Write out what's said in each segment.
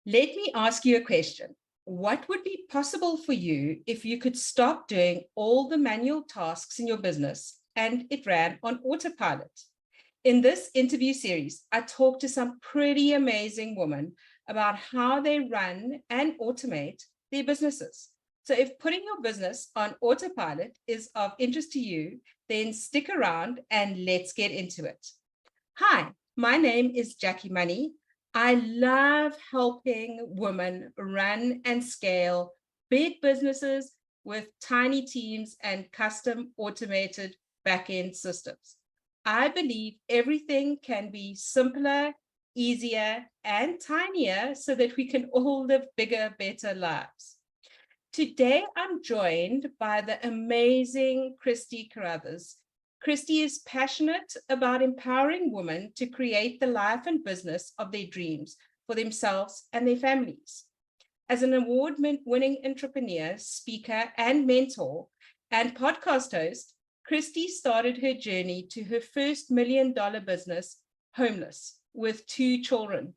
Let me ask you a question. What would be possible for you if you could stop doing all the manual tasks in your business and it ran on autopilot? In this interview series, I talked to some pretty amazing women about how they run and automate their businesses. So if putting your business on autopilot is of interest to you, then stick around and let's get into it. Hi, my name is Jacqui Money. I love helping women run and scale big businesses with tiny teams and custom automated backend systems. I believe everything can be simpler, easier, and tinier so that we can all live bigger, better lives. Today, I'm joined by the amazing Kristy Carruthers. Kristy is passionate about empowering women to create the life and business of their dreams for themselves and their families. As an award-winning entrepreneur, speaker, and mentor, and podcast host, Kristy started her journey to her first $1 million business, homeless, with 2 children.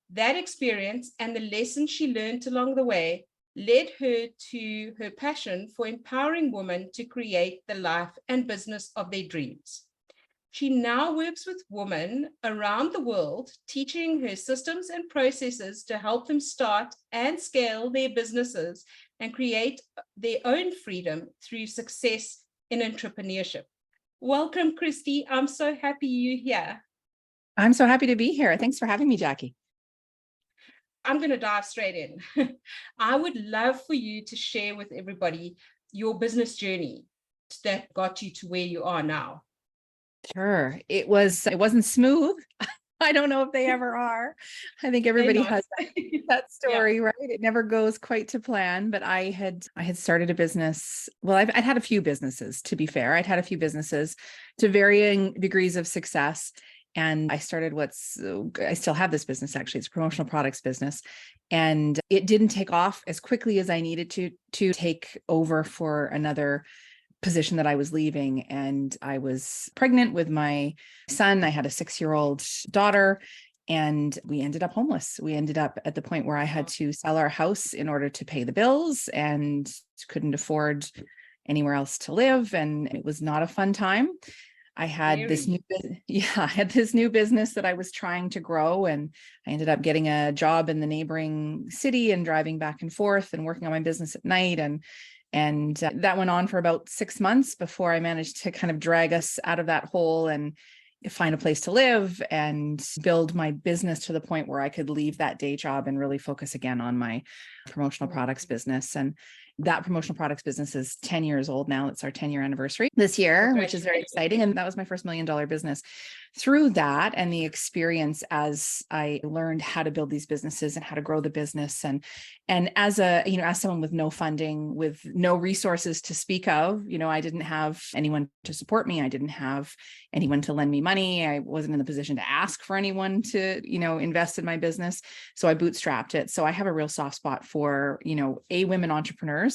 That experience and the lessons she learned along the way led her to her passion for empowering women to create the life and business of their dreams. She now works with women around the world, teaching her systems and processes to help them start and scale their businesses and create their own freedom through success in entrepreneurship. Welcome, Kristy. I'm so happy you're here. I'm so happy to be here. Thanks for having me, Jacqui. I'm going to dive straight in. I would love for you to share with everybody your business journey that got you to where you are now. Sure. It wasn't smooth. I don't know if they ever are. I think everybody has that story, yeah. Right? It never goes quite to plan, but I had started a business. Well, I'd had a few businesses, to be fair. I'd had a few businesses to varying degrees of success. And I started I still have this business, actually. It's a promotional products business. And it didn't take off as quickly as I needed to take over for another position that I was leaving. And I was pregnant with my son. I had a 6-year-old daughter, and we ended up homeless. We ended up at the point where I had to sell our house in order to pay the bills and couldn't afford anywhere else to live. And it was not a fun time. I had this new business that I was trying to grow, and I ended up getting a job in the neighboring city and driving back and forth and working on my business at night. And that went on for about 6 months before I managed to kind of drag us out of that hole and find a place to live and build my business to the point where I could leave that day job and really focus again on my promotional products business. And that promotional products business is 10 years old now. It's our 10-year anniversary this year, which is very exciting. And that was my first $1 million business. Through that and the experience, as I learned how to build these businesses and how to grow the business, and as someone with no funding, with no resources to speak of, I didn't have anyone to support me. I didn't have anyone to lend me money. I wasn't in the position to ask for anyone to, invest in my business. So I bootstrapped it. So I have a real soft spot for, women entrepreneurs,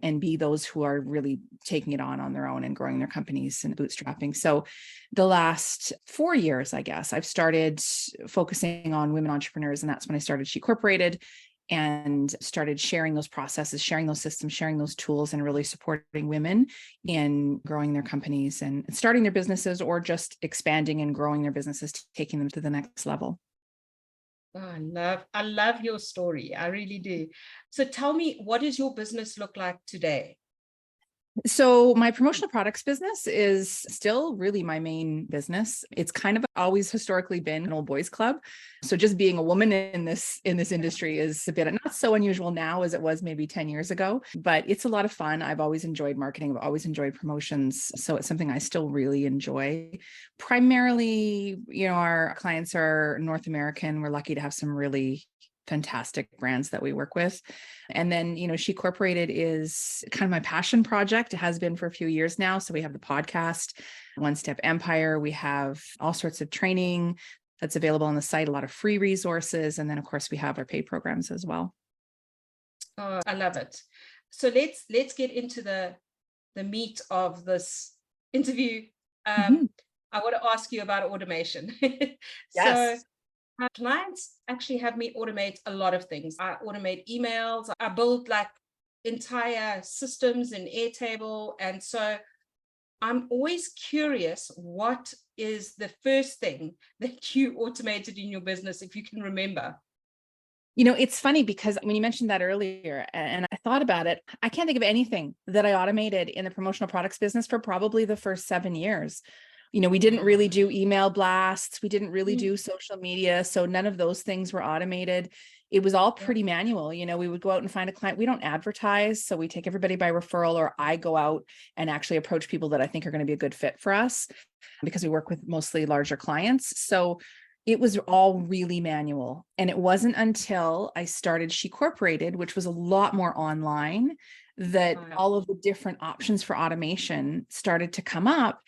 and B, those who are really taking it on their own and growing their companies and bootstrapping. So the last 4 years, I guess, I've started focusing on women entrepreneurs. And that's when I started She Corporated and started sharing those processes, sharing those systems, sharing those tools, and really supporting women in growing their companies and starting their businesses, or just expanding and growing their businesses, taking them to the next level. Oh, I love your story. I really do. So tell me, what does your business look like today? So my promotional products business is still really my main business. It's kind of always historically been an old boys club. So just being a woman in this industry is a bit not so unusual now as it was maybe 10 years ago, but it's a lot of fun. I've always enjoyed marketing. I've always enjoyed promotions. So it's something I still really enjoy. Primarily, our clients are North American. We're lucky to have some really fantastic brands that we work with. And then, She Corporated is kind of my passion project. It has been for a few years now. So we have the podcast, One Step Empire. We have all sorts of training that's available on the site, a lot of free resources. And then, of course, we have our paid programs as well. Oh, I love it. So let's get into the meat of this interview. I want to ask you about automation. Yes. So Clients actually have me automate a lot of things. I automate emails. I build like entire systems in Airtable. And so I'm always curious, what is the first thing that you automated in your business, if you can remember? It's funny because when you mentioned that earlier and I thought about it, I can't think of anything that I automated in the promotional products business for probably the first 7 years. We didn't really do email blasts. We didn't really do social media. So none of those things were automated. It was all pretty manual. We would go out and find a client. We don't advertise. So we take everybody by referral, or I go out and actually approach people that I think are going to be a good fit for us, because we work with mostly larger clients. So it was all really manual. And it wasn't until I started She Corporated, which was a lot more online, that all of the different options for automation started to come up.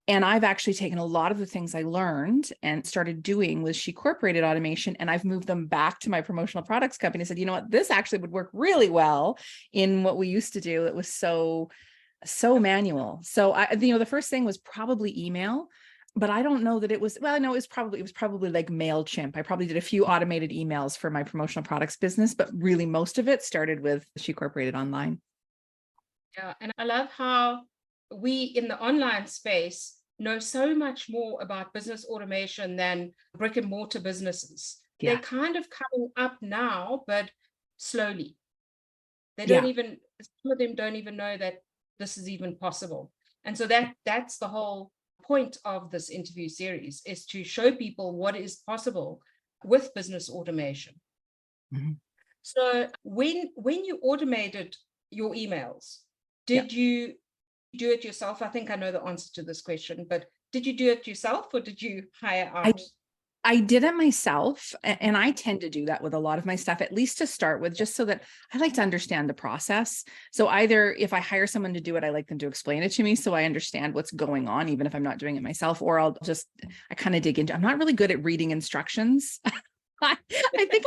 And I've actually taken a lot of the things I learned and started doing with She Corporated automation, and I've moved them back to my promotional products company and said, you know what, this actually would work really well in what we used to do. It was so manual. So the first thing was probably email, but I don't know that it was, well, no, it was probably like MailChimp. I probably did a few automated emails for my promotional products business, but really most of it started with She Corporated online. Yeah. And I love how we in the online space know so much more about business automation than brick and mortar businesses. Yeah. They're kind of coming up now, but slowly. They don't even, some of them don't even know that this is even possible. And so that's the whole point of this interview series, is to show people what is possible with business automation. Mm-hmm. So when you automated your emails, did you do it yourself? I think I know the answer to this question, but did you do it yourself or did you hire out? I did it myself, and I tend to do that with a lot of my stuff, at least to start with, just so that I like to understand the process. So either if I hire someone to do it, I like them to explain it to me so I understand what's going on, even if I'm not doing it myself, or I kind of dig into, I'm not really good at reading instructions. I think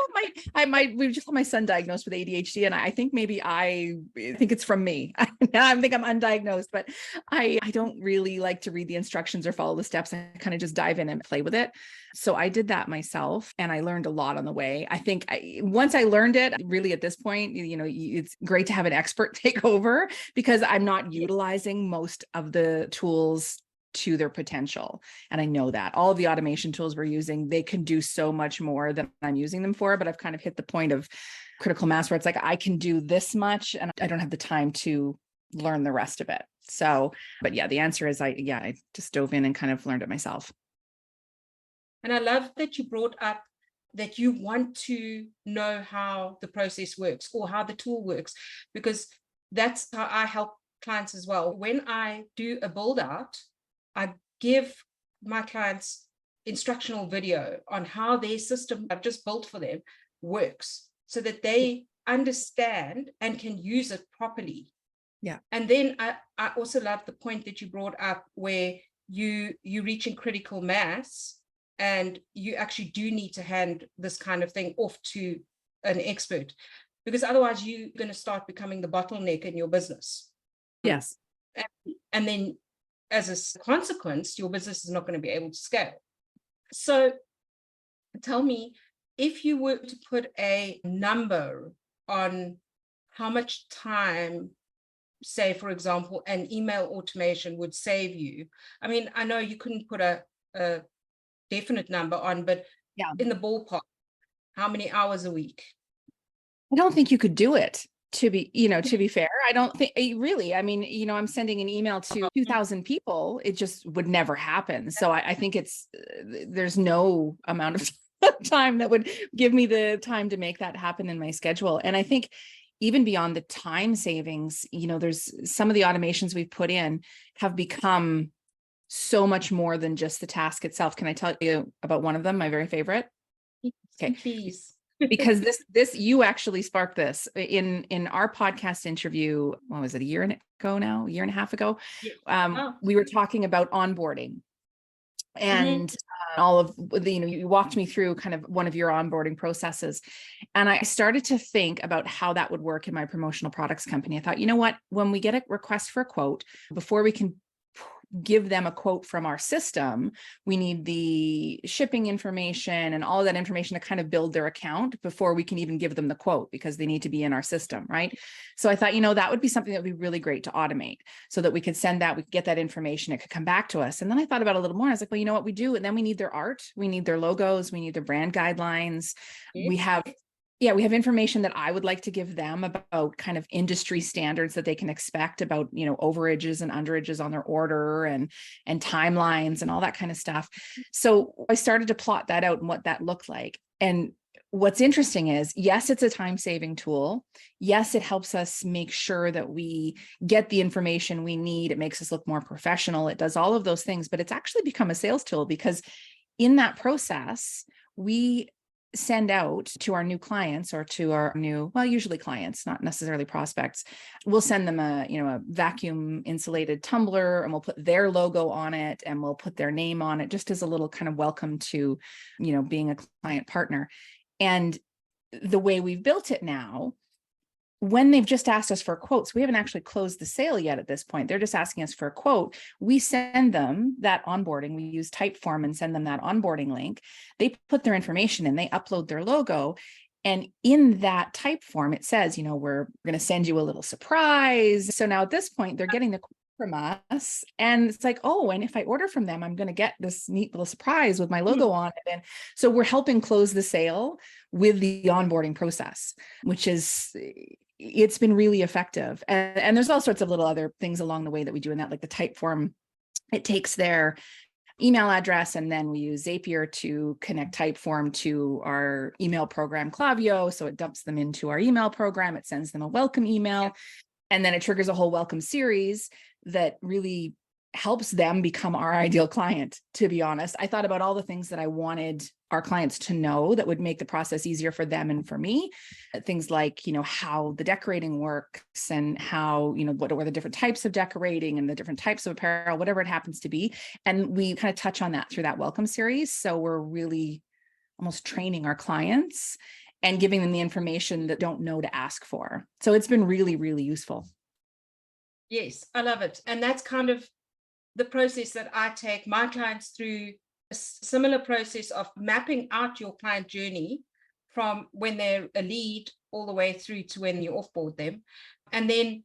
we've just had my son diagnosed with ADHD, and I think I think it's from me. I think I'm undiagnosed, but I don't really like to read the instructions or follow the steps. I kind of just dive in and play with it. So I did that myself, and I learned a lot on the way. I think once I learned it, really at this point, it's great to have an expert take over, because I'm not utilizing most of the tools to their potential. And I know that all of the automation tools we're using, they can do so much more than I'm using them for, but I've kind of hit the point of critical mass where it's like, I can do this much and I don't have the time to learn the rest of it. So, but yeah, the answer is I just dove in and kind of learned it myself. And I love that you brought up that you want to know how the process works or how the tool works, because that's how I help clients as well. When I do a build out, I give my clients instructional video on how their system I've just built for them works, so that they understand and can use it properly. Yeah. And then I also love the point that you brought up where you're reaching critical mass and you actually do need to hand this kind of thing off to an expert, because otherwise you're going to start becoming the bottleneck in your business. Yes. And then as a consequence, your business is not going to be able to scale. So tell me, if you were to put a number on how much time, say, for example, an email automation would save you. I mean, I know you couldn't put a definite number on, but in the ballpark, how many hours a week? I don't think you could do it. To be fair, I don't think really, I mean, I'm sending an email to 2,000 people. It just would never happen. So I think there's no amount of time that would give me the time to make that happen in my schedule. And I think even beyond the time savings, there's some of the automations we've put in have become so much more than just the task itself. Can I tell you about one of them, my very favorite? Okay, please. Because this you actually sparked this in our podcast interview. What was it, a year and a half ago? We were talking about onboarding, and all of the, you walked me through kind of one of your onboarding processes, and I started to think about how that would work in my promotional products company. I thought, you know what, when we get a request for a quote, before we can give them a quote from our system, we need the shipping information and all of that information to kind of build their account before we can even give them the quote, because they need to be in our system, right? So I thought, that would be something that would be really great to automate, so that we could send that, we could get that information, it could come back to us. And then I thought about it a little more. I was like, well, you know what we do? And then we need their art, we need their logos, we need their brand guidelines. We have information that I would like to give them about kind of industry standards that they can expect about, overages and underages on their order, and timelines and all that kind of stuff. So I started to plot that out and what that looked like. And what's interesting is, yes, it's a time-saving tool. Yes, it helps us make sure that we get the information we need. It makes us look more professional. It does all of those things, but it's actually become a sales tool, because in that process, we send out to our new clients, or to our new, well, usually clients, not necessarily prospects. We'll send them a vacuum insulated tumbler, and we'll put their logo on it, and we'll put their name on it, just as a little kind of welcome to, being a client partner. And the way we've built it now, when they've just asked us for quotes, we haven't actually closed the sale yet at this point. They're just asking us for a quote. We send them that onboarding. We use Typeform and send them that onboarding link. They put their information in, they upload their logo. And in that Typeform, it says, we're going to send you a little surprise. So now at this point, they're getting the quote from us. And it's like, oh, and if I order from them, I'm going to get this neat little surprise with my logo on it. And so we're helping close the sale with the onboarding process, which is, it's been really effective. And there's all sorts of little other things along the way that we do in that, like the Typeform. It takes their email address, and then we use Zapier to connect Typeform to our email program, Klaviyo. So it dumps them into our email program. It sends them a welcome email, and then it triggers a whole welcome series that really helps them become our ideal client. To be honest, I thought about all the things that I wanted our clients to know that would make the process easier for them and for me. Things like, how the decorating works, and how, what are the different types of decorating and the different types of apparel, whatever it happens to be. And we kind of touch on that through that welcome series. So we're really almost training our clients and giving them the information that don't know to ask for. So it's been really, really useful. Yes, I love it. And that's kind of the process that I take my clients through, a similar process of mapping out your client journey from when they're a lead all the way through to when you offboard them, and then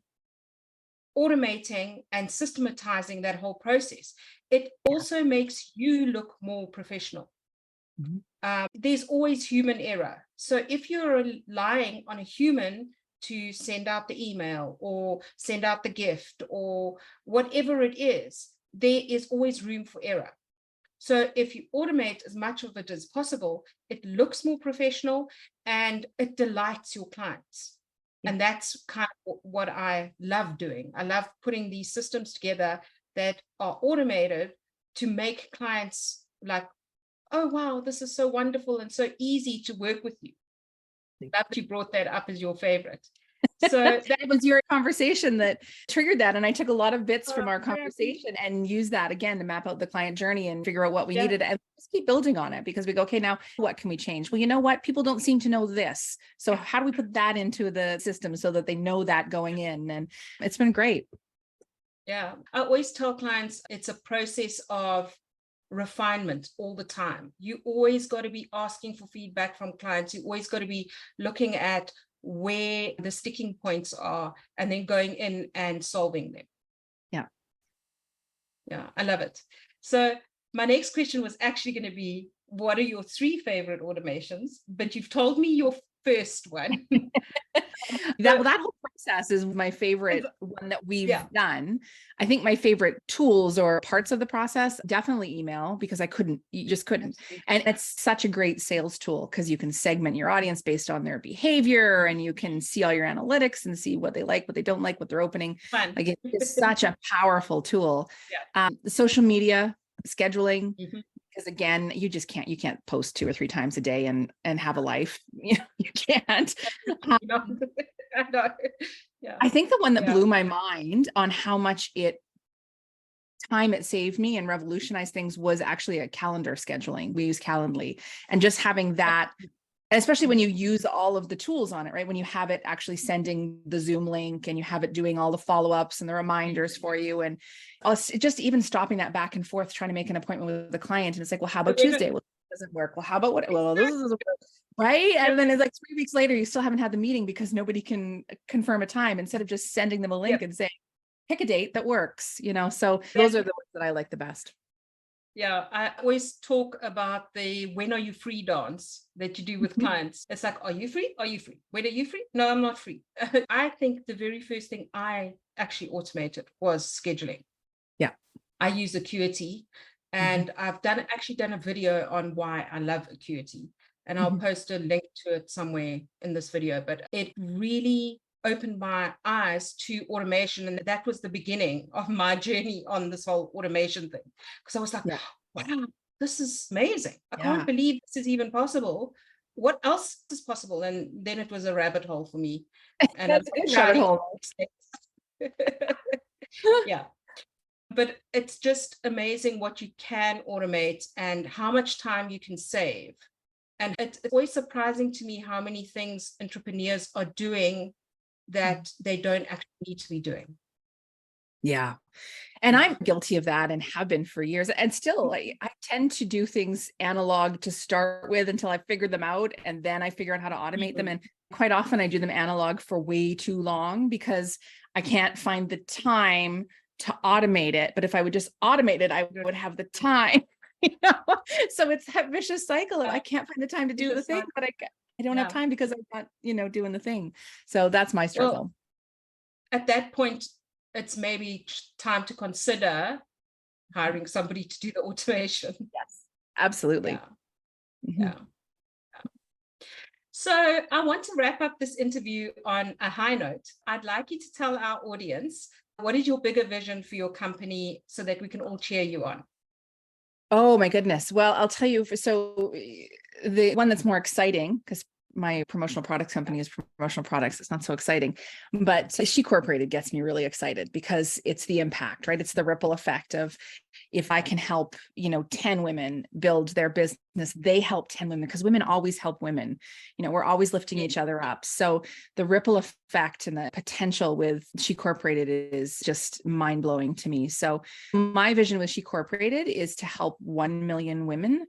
automating and systematizing that whole process. It also makes you look more professional. There's always human error. So if you're relying on a human to send out the email or send out the gift or whatever it is, there is always room for error. So if you automate as much of it as possible, it looks more professional and it delights your clients. And that's kind of what I love doing. I love putting these systems together that are automated to make clients like, oh, wow, this is so wonderful and so easy to work with you. Love that you brought that up as your favorite. So that was your conversation that triggered that. And I took a lot of bits from our conversation and used that again to map out the client journey and figure out what we needed, and just keep building on it, because we go, okay, now what can we change? Well, you know what? People don't seem to know this. So how do we put that into the system so that they know that going in? And it's been great. Yeah. I always tell clients it's a process of refinement all the time. You always got to be asking for feedback from clients. You always got to be looking at where the sticking points are and then going in and solving them. Yeah, I love it. So my next question was actually going to be, what are your 3 favorite automations? But you've told me your first one. That whole process is my favorite one that we've done. I think my favorite tools or parts of the process, definitely email, because you just couldn't. And it's such a great sales tool because you can segment your audience based on their behavior, and you can see all your analytics and see what they like, what they don't like, what they're opening. Fun. Like, it's such a powerful tool. Social media, scheduling. Because again, you can't post 2 or 3 times a day and have a life. You can't. I know. I think the one that blew my mind on how much time it saved me and revolutionized things was actually a calendar scheduling. We use Calendly, and just having that And especially when you use all of the tools on it, right? When you have it actually sending the Zoom link and you have it doing all the follow-ups and the reminders for you. And just even stopping that back and forth, trying to make an appointment with the client. And it's like, well, how about Tuesday? Well, it doesn't work. Well, how about what? Well, this doesn't work. Right. And then it's like 3 weeks later, you still haven't had the meeting because nobody can confirm a time, instead of just sending them a link and saying, pick a date that works, so those are the ones that I like the best. Yeah, I always talk about the when are you free dance that you do with clients. It's like, are you free? Are you free? When are you free? No, I'm not free. I think the very first thing I actually automated was scheduling. Yeah. I use Acuity, and I've actually done a video on why I love Acuity, and I'll post a link to it somewhere in this video, but it really opened my eyes to automation. And that was the beginning of my journey on this whole automation thing. Because I was like, wow, this is amazing. I can't believe this is even possible. What else is possible? And then it was a rabbit hole for me. And that's a good rabbit hole. Yeah. But it's just amazing what you can automate and how much time you can save. And it's always surprising to me how many things entrepreneurs are doing that they don't actually need to be doing. Yeah. And I'm guilty of that and have been for years. And still, I tend to do things analog to start with until I figured them out. And then I figure out how to automate them. And quite often I do them analog for way too long because I can't find the time to automate it. But if I would just automate it, I would have the time. So it's that vicious cycle of I can't find the time to do the thing, but I don't have time because I'm not, doing the thing. So that's my struggle. Well, at that point, it's maybe time to consider hiring somebody to do the automation. Yes, absolutely. Yeah. So I want to wrap up this interview on a high note. I'd like you to tell our audience, what is your bigger vision for your company so that we can all cheer you on? Oh my goodness. Well, I'll tell you, so the one that's more exciting, because my promotional products company is promotional products, it's not so exciting, but She Corporated gets me really excited because it's the impact, right? It's the ripple effect of if I can help, 10 women build their business, they help 10 women, because women always help women. We're always lifting each other up. So the ripple effect and the potential with She Corporated is just mind blowing to me. So my vision with She Corporated is to help 1 million women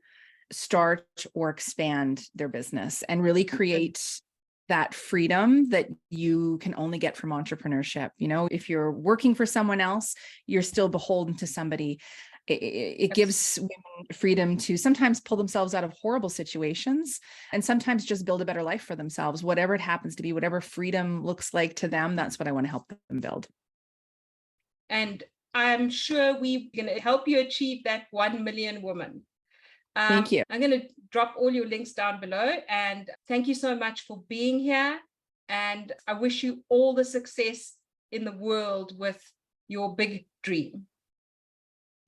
start or expand their business and really create that freedom that you can only get from entrepreneurship. If you're working for someone else, you're still beholden to somebody. It gives women freedom to sometimes pull themselves out of horrible situations and sometimes just build a better life for themselves, whatever it happens to be, whatever freedom looks like to them. That's what I want to help them build. And I'm sure we're going to help you achieve that 1 million women. Thank you. I'm going to drop all your links down below, and thank you so much for being here. And I wish you all the success in the world with your big dream.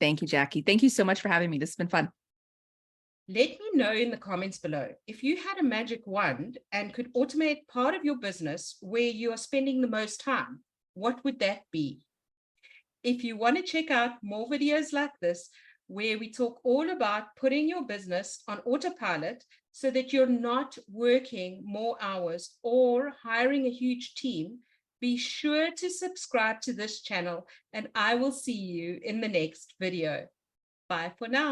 Thank you, Jacqui. Thank you so much for having me. This has been fun. Let me know in the comments below if you had a magic wand and could automate part of your business where you are spending the most time. What would that be? If you want to check out more videos like this, where we talk all about putting your business on autopilot so that you're not working more hours or hiring a huge team, be sure to subscribe to this channel, and I will see you in the next video. Bye for now.